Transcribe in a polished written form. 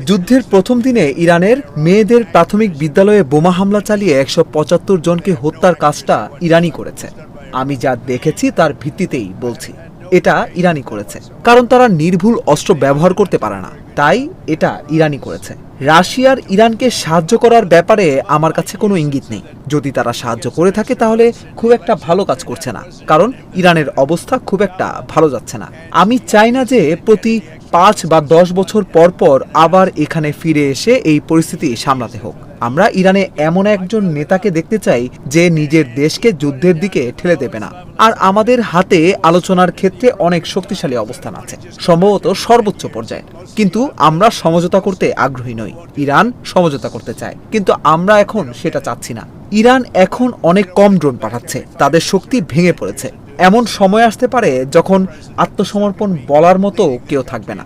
যুদ্ধের প্রথম দিনে ইরানের মেয়েদের প্রাথমিক বিদ্যালয়ে বোমা হামলা চালিয়ে ১৭৫ জনকে হত্যার কাজটা ইরানই করেছে। আমি যা দেখেছি তার ভিত্তিতেই বলছি এটা ইরানই করেছে, কারণ তারা নির্ভুল অস্ত্র ব্যবহার করতে পারে না, তাই এটা ইরানই করেছে। রাশিয়ার ইরানকে সাহায্য করার ব্যাপারে আমার কাছে কোনো ইঙ্গিত নেই। যদি তারা সাহায্য করে থাকে তাহলে খুব একটা ভালো কাজ করছে না, কারণ ইরানের অবস্থা খুব একটা ভালো যাচ্ছে না। আমি চাই না যে প্রতি ৫ বা ১০ বছর পর পর আবার এখানে ফিরে এসে এই পরিস্থিতি সামলাতে হোক। আমরা ইরানে এমন একজন নেতাকে দেখতে চাই যে নিজের দেশকে যুদ্ধের দিকে ঠেলে দেবে না। আর আমাদের হাতে আলোচনার ক্ষেত্রে অনেক শক্তিশালী অবস্থান আছে, সম্ভবত সর্বোচ্চ পর্যায়ে, কিন্তু আমরা সমঝোতা করতে আগ্রহী নই। ইরান সমঝোতা করতে চায়, কিন্তু আমরা এখন সেটা চাচ্ছি না। ইরান এখন অনেক কম ড্রোন পাঠাচ্ছে, তাদের শক্তি ভেঙে পড়েছে। এমন সময় আসতে পারে যখন আত্মসমর্পণ বলার মতো কেউ থাকবে না।